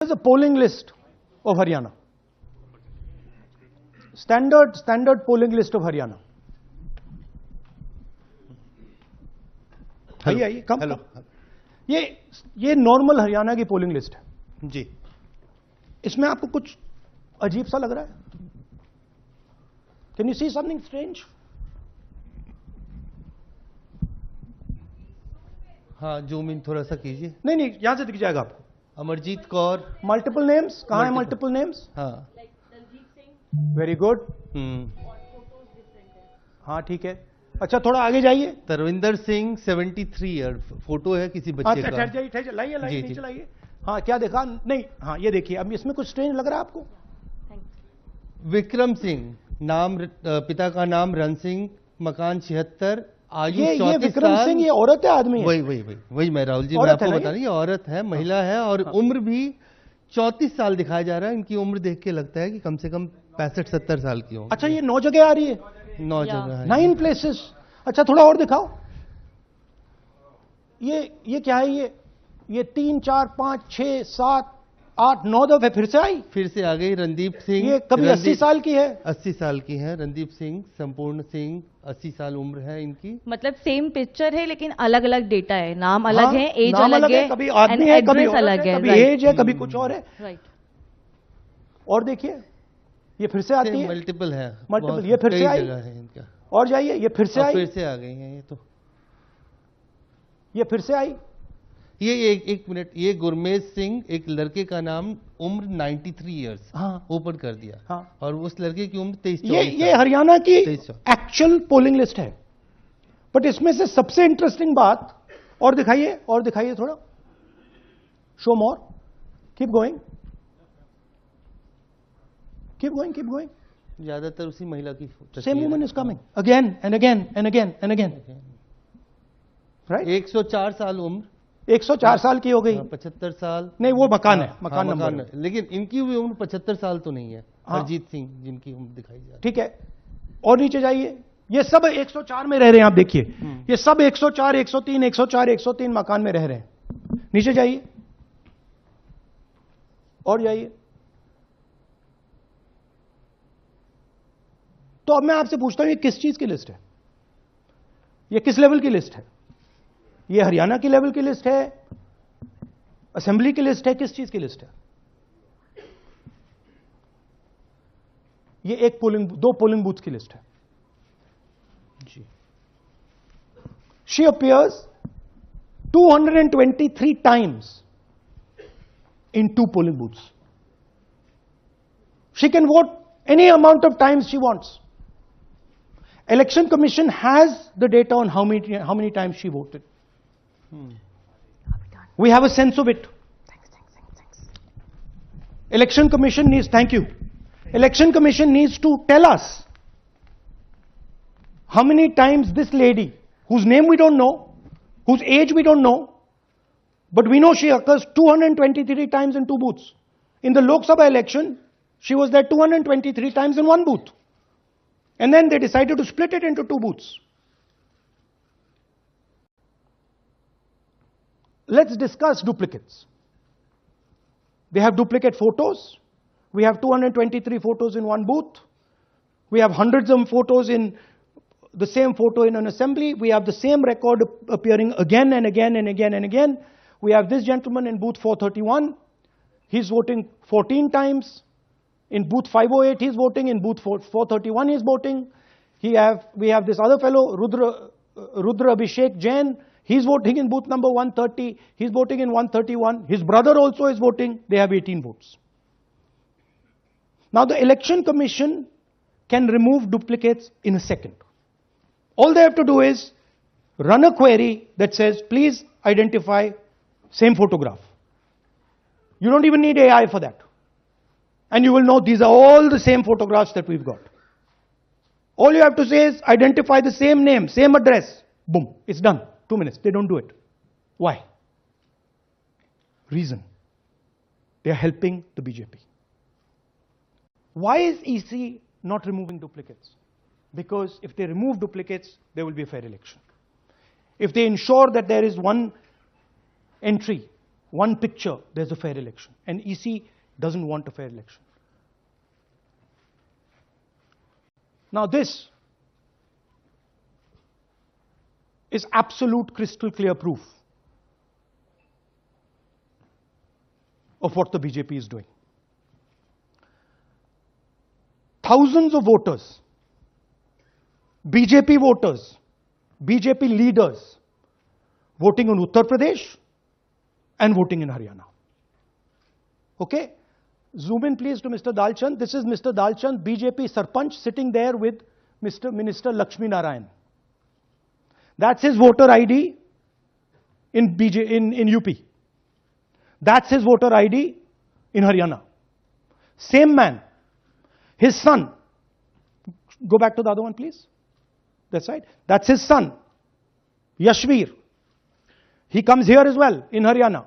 is a polling list of Haryana. Standard polling list of Haryana. आइए come hello. ये normal Haryana की polling list है जी। इसमें आपको कुछ अजीब सा लग रहा है? Can you see something strange? हाँ, जूम इन थोड़ा सा कीजिए। नहीं यहां से दिख जाएगा आपको। अमरजीत कौर। मल्टीपल नेम्स कहां है? Multiple names. हाँ, वेरी गुड। हाँ ठीक है। अच्छा थोड़ा आगे जाइए। तरविंदर सिंह 73 ईयर, फोटो है किसी बच्चे का। ठहर जाइए लाइए जी, नीचे जी। लाइए। हाँ क्या देखा? नहीं हाँ ये देखिए, अब इसमें कुछ स्ट्रेंज लग रहा है आपको? विक्रम सिंह, नाम पिता का नाम रण सिंह, मकान 76, आयु ये 34 विक्रम साल। सिंह ये औरत है आदमी है? वही मैं राहुल जी, मैं औरत आपको है ना बता रही, ये औरत है, महिला है, और उम्र भी 34 साल दिखाया जा रहा है। इनकी उम्र देख के लगता है कि कम से कम 65-70 साल की हो। अच्छा ये 9 जगह आ रही है? 9 जगह है। 9 प्लेसेस। अच्छा थोड़ा और दिखाओ। ये क्या है? ये 3 4 5 6 7 8 9 दफे फिर से आई। फिर से आ गई रणदीप सिंह। ये कभी 80 साल की है? 80 साल की है रणदीप सिंह, संपूर्ण सिंह, 80 साल उम्र है इनकी। मतलब सेम पिक्चर है लेकिन अलग अलग डेटा है, नाम अलग है, एज नाम अलग है, कभी आदमी है, कभी औरत अलग है, है, कभी एज है, कभी कुछ और है। राइट। और देखिए ये फिर से आती है। मल्टीपल है, मल्टीपल। ये फिर से आई। जगह है इनका। और जाइए, ये फिर से आई। फिर से आ गई हैं ये तो। ये फिर से आई। ये एक मिनट, ये गुरमेज सिंह, एक लड़के का नाम, उम्र 93 इयर्स। हाँ। ओपन कर दिया। हाँ। और उस लड़के की उम्र 23 ये हरियाणा की 23। एक्चुअल पोलिंग लिस्ट है। बट इसमें से सबसे इंटरेस्टिंग बात, और दिखाइए थोड़ा, शो मोर, कीप गोइंग। ज्यादातर उसी महिला की same woman is coming again and again. Right. 104 साल उम्र। 104 साल की हो गई। 75 साल नहीं वो मकान है, मकान नंबर है। लेकिन इनकी भी उम्र 75 साल तो नहीं है। हाँ। हरजीत सिंह जिनकी उम्र दिखाई जा रही है। ठीक है। और नीचे जाइए, ये सब 104 में रह रहे हैं। आप देखिए ये सब 104 103 मकान में रह रहे हैं। नीचे जाइए और जाइए। तो अब मैं आपसे पूछता हूं, ये किस चीज की लिस्ट है? ये किस लेवल की लिस्ट है? ये हरियाणा की लेवल की लिस्ट है, असेंबली की लिस्ट है, किस चीज की लिस्ट है? ये दो पोलिंग बूथ की लिस्ट है जी। She appears 223 times in 2 polling booths. She can vote any amount of times she wants. Election Commission has the data on how many times she voted. We have a sense of it. Election Commission needs, thank you. Election Commission needs to tell us how many times this lady, whose name we don't know, whose age we don't know, but we know she occurs 223 times in 2 booths. In the Lok Sabha election, she was there 223 times in 1 booth. And then they decided to split it into 2 booths. Let's discuss duplicates. They have duplicate photos. We have 223 photos in 1 booth. We have hundreds of photos in the same photo in an assembly. We have the same record appearing again and again. We have this gentleman in booth 431. He's voting 14 times. In booth 508 he's voting. In booth 431 he's voting. We have this other fellow, Rudra Abhishek Jain. He's voting in booth number 130. He's voting in 131. His brother also is voting. They have 18 votes. Now the Election Commission can remove duplicates in a second. All they have to do is run a query that says, please identify same photograph. You don't even need AI for that. And you will know these are all the same photographs that we've got. All you have to say is identify the same name, same address. Boom, it's done. 2 minutes. They don't do it. Why? Reason. They are helping the BJP. Why is EC not removing duplicates? Because if they remove duplicates, there will be a fair election. If they ensure that there is one entry, one picture, there's a fair election. And EC doesn't want a fair election. Now this is absolute crystal clear proof of what the BJP is doing. Thousands of voters, BJP voters, BJP leaders voting in Uttar Pradesh and voting in Haryana. Okay? Zoom in please to Mr. Dalchand. This is Mr. Dalchand, BJP Sarpanch, sitting there with Mr. Minister Lakshmi Narayan. That's his voter ID in UP. That's his voter ID in Haryana. Same man. His son. Go back to the other one, please. That's right. That's his son, Yashveer. He comes here as well in Haryana.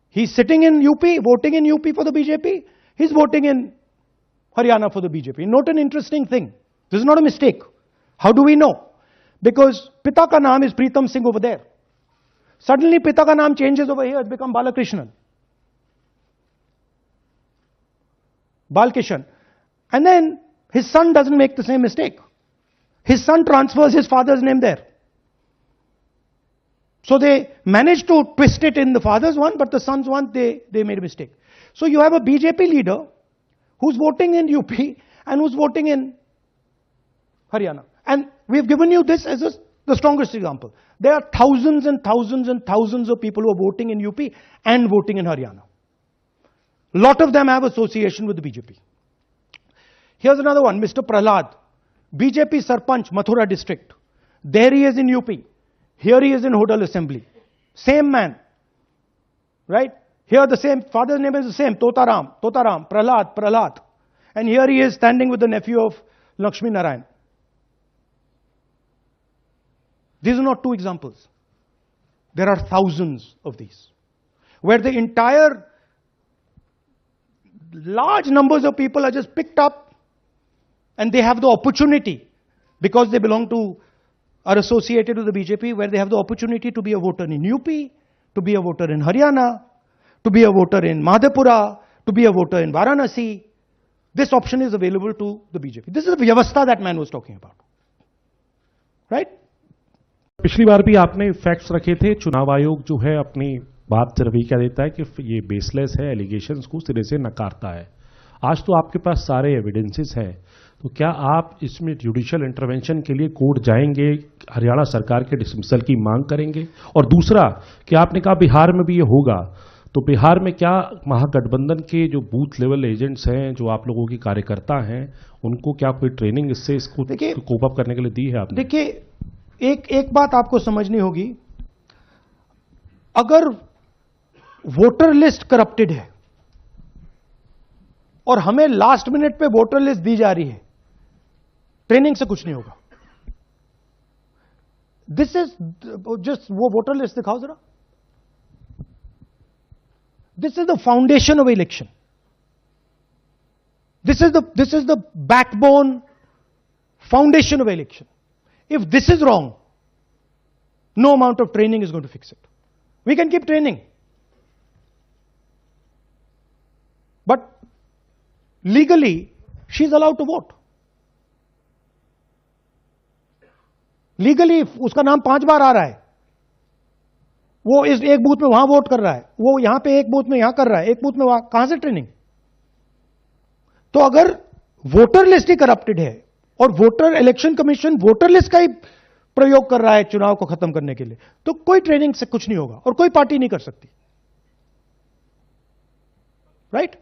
He's sitting in UP, voting in UP for the BJP. He's voting in Haryana for the BJP. Note an interesting thing. This is not a mistake. How do we know? Because Pita ka naam is Pritam Singh over there. Suddenly Pita ka naam changes over here. It's become Balakrishnan. Balkishan. And then his son doesn't make the same mistake. His son transfers his father's name there. So they managed to twist it in the father's one, but the son's one, they made a mistake. So you have a BJP leader who's voting in UP and who's voting in Haryana. And we've given you this as the strongest example. There are thousands and thousands and thousands of people who are voting in UP and voting in Haryana. A lot of them have association with the BJP. Here's another one, Mr. Prahlad, BJP Sarpanch, Mathura district. There he is in UP. Here he is in Hodal Assembly. Same man. Right? Here the same, father's name is the same, Totaram, Prahlad. And here he is standing with the nephew of Lakshmi Narayan. These are not two examples. There are thousands of these. Where the entire large numbers of people are just picked up and they have the opportunity, because they belong to, are associated with the BJP, where they have the opportunity to be a voter in UP, to be a voter in Haryana, to be a voter in Madhepura, to be a voter in Varanasi. This option is available to the BJP. This is the vyavastha that man was talking about. Right? पिछली बार भी आपने facts रखे थे. चुनाव आयोग जो है अपनी बात रवि कह देता है कि ये बेसलेस है, एलिगेशंस को सिरे से नकारता है. आज तो आपके पास सारे एविडेंसेस हैं, तो क्या आप इसमें जुडिशियल इंटरवेंशन के लिए कोर्ट जाएंगे, हरियाणा सरकार के डिसमिसल की मांग करेंगे? और दूसरा कि आपने कहा बिहार में भी ये होगा, तो बिहार में क्या महागठबंधन के जो बूथ लेवल एजेंट्स हैं, जो आप लोगों के कार्यकर्ता हैं, उनको क्या कोई ट्रेनिंग इससे इसको कोप अप करने के लिए दी है आपने? देखिए, एक बात आपको समझनी होगी. अगर वोटर लिस्ट करप्टेड है और हमें लास्ट मिनट पे वोटर लिस्ट दी जा रही है, ट्रेनिंग से कुछ नहीं होगा. दिस इज जस्ट, वो वोटर लिस्ट दिखाओ जरा. This is the foundation of election. This is the backbone foundation of election. If this is wrong, no amount of training is going to fix it. We can keep training. But legally, she's allowed to vote. Legally, उसका नाम 5 बार आ रहा है, वो इस एक booth में वहां vote कर रहा है, वो यहां पे एक बूथ में यहां कर रहा है, एक बूथ में वहां, कहां से ट्रेनिंग? तो अगर वोटर लिस्ट ही करप्टेड है और voter election commission voter list का ही प्रयोग कर रहा है चुनाव को खत्म करने के लिए, तो कोई ट्रेनिंग से कुछ नहीं होगा और कोई पार्टी नहीं कर सकती. Right?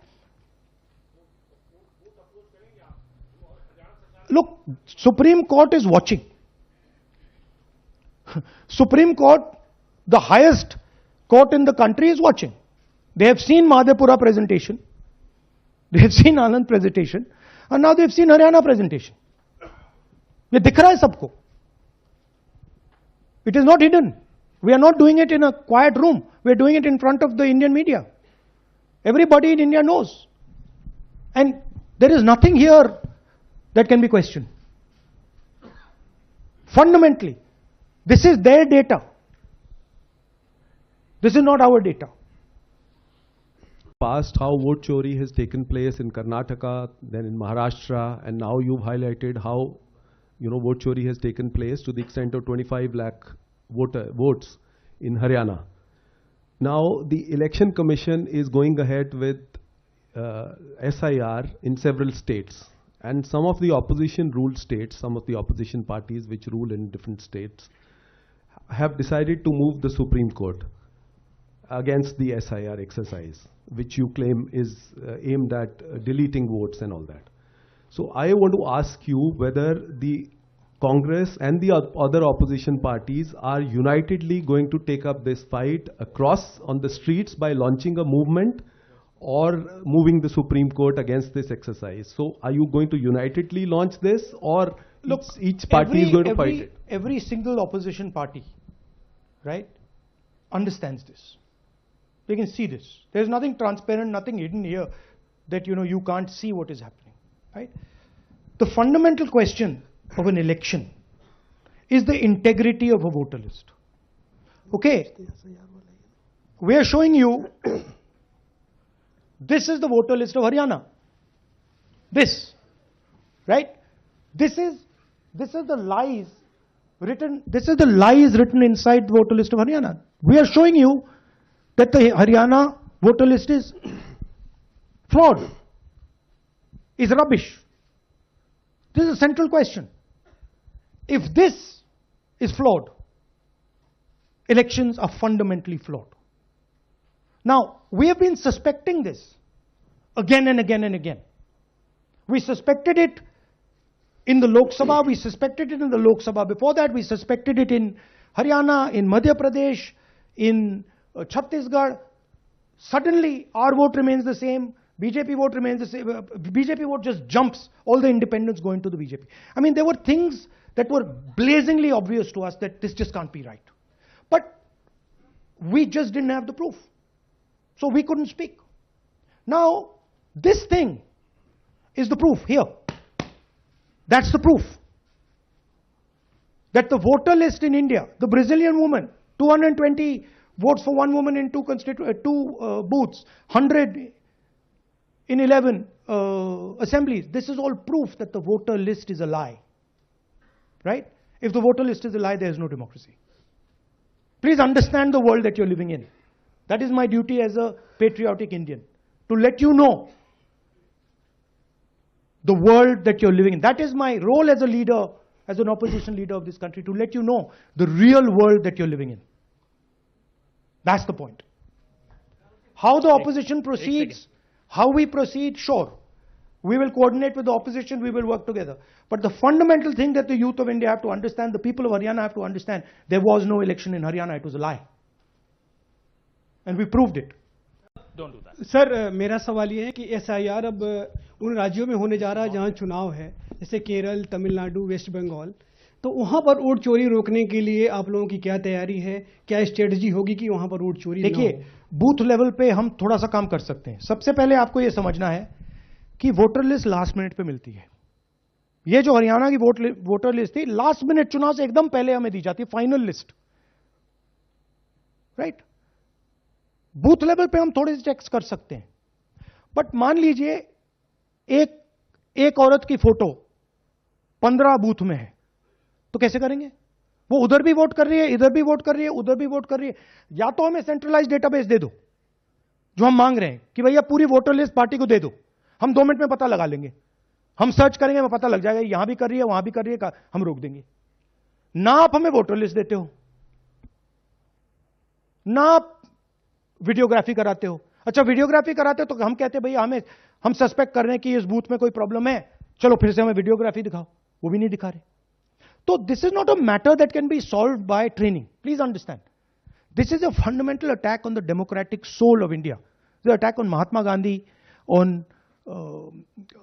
Look, supreme court is watching. Supreme court, the highest court in the country, is watching. They have seen Madhepura presentation, they have seen Anand presentation, and now they have seen Haryana presentation. ये दिख रहा है सबको. It is not hidden. We are not doing it in a quiet room. We are doing it in front of the Indian media. Everybody in India knows. And there is nothing here that can be questioned. Fundamentally, this is their data. This is not our data. past how vote chori has taken place in Karnataka, then in Maharashtra, and now you've highlighted how, vote chori has taken place to the extent of 25 lakh votes in Haryana. Now, the Election Commission is going ahead with SIR in several states. And some of the opposition ruled states, some of the opposition parties which rule in different states, have decided to move the Supreme Court against the SIR exercise, which you claim is aimed at deleting votes and all that. So I want to ask you whether the Congress and the other opposition parties are unitedly going to take up this fight across on the streets by launching a movement or moving the Supreme Court against this exercise. So are you going to unitedly launch this, or look, each party is going to fight it? Every single opposition party, right, understands this. They can see this. There's nothing transparent, nothing hidden here that you can't see what is happening, right? The fundamental question of an election is the integrity of a voter list. Okay, we are showing you this is the voter list of Haryana. This, right? This is the lies written. This is the lies written inside the voter list of Haryana. We are showing you that the Haryana voter list is flawed, is rubbish. This is a central question. If this is flawed, elections are fundamentally flawed. Now, we have been suspecting this again and again and again. We suspected it in the Lok Sabha, we suspected it in the Lok Sabha before that, we suspected it in Haryana, in Madhya Pradesh, in Chhattisgarh. Suddenly, our vote remains the same, BJP vote remains the same, BJP vote just jumps, all the independents go into the BJP. I mean, there were things that were blazingly obvious to us that this just can't be right. But we just didn't have the proof. So we couldn't speak. Now, this thing is the proof here. That's the proof. That the voter list in India, the Brazilian woman, 220 votes for one woman in two booths, 100 in 11 assemblies. This is all proof that the voter list is a lie. Right? If the voter list is a lie, there is no democracy. Please understand the world that you're living in. That is my duty as a patriotic Indian, to let you know the world that you're living in. That is my role as a leader, as an opposition leader of this country, to let you know the real world that you're living in. That's the point. How the opposition proceeds, how we proceed, sure. We will coordinate with the opposition, we will work together. But the fundamental thing that the youth of India have to understand, the people of Haryana have to understand, there was no election in Haryana, it was a lie. And we proved it. Don't do that. Sir मेरा सवाल ये है कि SIR अब उन राज्यों में होने जा रहा है जहां चुनाव है, जैसे केरल, तमिलनाडु, वेस्ट बंगाल, तो वहां पर वोट चोरी रोकने के लिए आप लोगों की क्या तैयारी है, क्या स्ट्रेटजी होगी कि वहां पर वोट चोरी? देखिए, बूथ लेवल पे हम थोड़ा सा काम कर सकते हैं. सबसे पहले आपको ये समझना है कि वोटर लिस्ट लास्ट मिनट पे मिलती है. ये जो हरियाणा की वोटर लिस्ट थी, लास्ट मिनट चुनाव से एकदम पहले हमें दी जाती है, final list. Right? Booth level पे हम थोड़े से चेक्स कर सकते हैं. बट मान लीजिए एक औरत की फोटो 15 बूथ में है, तो कैसे करेंगे? वो उधर भी वोट कर रही है, इधर भी वोट कर रही है, उधर भी वोट कर रही है. या तो हमें सेंट्रलाइज डेटाबेस दे दो, जो हम मांग रहे हैं कि भैया पूरी वोटर लिस्ट पार्टी को दे दो, हम 2 मिनट में पता लगा लेंगे. हम सर्च करेंगे, हमें पता लग जाएगा यहां भी कर रही है, वहां भी कर रही है, हम रोक देंगे. ना आप हमें वोटर लिस्ट देते हो, ना आप वीडियोग्राफी कराते हो. अच्छा, वीडियोग्राफी कराते हो तो हम कहते हैं भैया हम सस्पेक्ट कर रहे हैं कि इस बूथ में कोई प्रॉब्लम है, चलो फिर से हमें वीडियोग्राफी दिखाओ. वो भी नहीं दिखा रहे. तो this is not a matter that can be solved by training. Please understand, this is a fundamental attack on the democratic soul of India. The attack on Mahatma Gandhi, on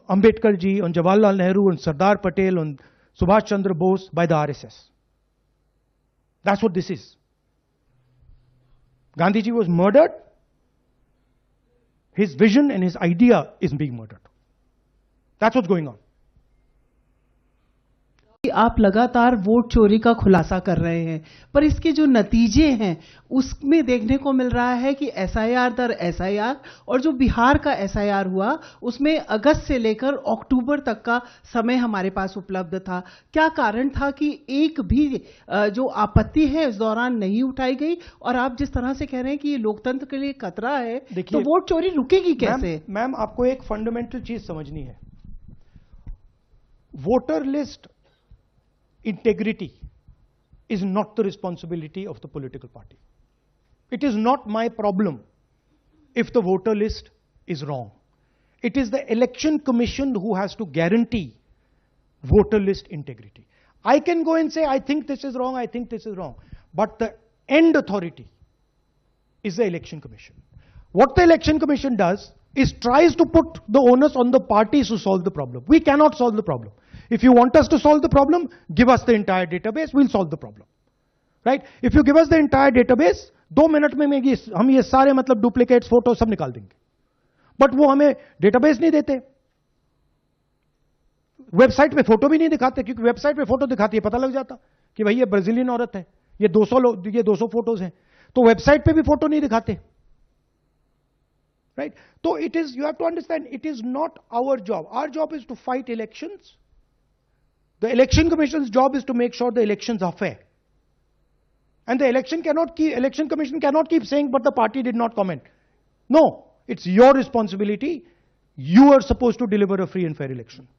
Ambedkar ji, on Jawaharlal Nehru, on Sardar Patel, on Subhash Chandra Bose by the RSS. That's what this is. Gandhi ji was murdered. His vision and his idea is being murdered. That's what's going on. आप लगातार vote चोरी का खुलासा कर रहे हैं, पर इसके जो नतीजे हैं उसमें देखने को मिल रहा है कि एसआईआर दर एसआईआर और जो बिहार का एसआईआर हुआ उसमें अगस्त से लेकर अक्टूबर तक का समय हमारे पास उपलब्ध था। क्या कारण था कि एक भी जो आपत्ति है इस दौरान नहीं उठाई गई? और आप जिस तरह से कह रहे हैं कि ये लोकतंत्र के लिए खतरा है, तो वोट चोरी रुकेगी कैसे? मैम आपको एक फंडामेंटल चीज समझनी है। Voter list integrity is not the responsibility of the political party. It is not my problem if the voter list is wrong. It is the election commission who has to guarantee voter list integrity. I can go and say, I think this is wrong, I think this is wrong. But the end authority is the election commission. What the election commission does is tries to put the onus on the parties to solve the problem. We cannot solve the problem. If you want us to solve the problem, give us the entire database, we'll solve the problem. Right? If you give us the entire database, 2 minute में हम ये सारे मतलब duplicates photo सब निकाल देंगे। But वो हमें डेटाबेस नहीं देते, वेबसाइट पे फोटो भी नहीं दिखाते, क्योंकि वेबसाइट पे फोटो दिखाती है पता लग जाता कि भाई ये ब्राजीलियन औरत है, ये 200 फोटोज हैं, तो वेबसाइट पे भी फोटो नहीं दिखाते। Right? So it is, you have to understand, it is not our job. Our job is to fight elections. The election commission's job is to make sure the elections are fair. And the election commission cannot keep saying, but the party did not comment. No, it's your responsibility. You are supposed to deliver a free and fair election.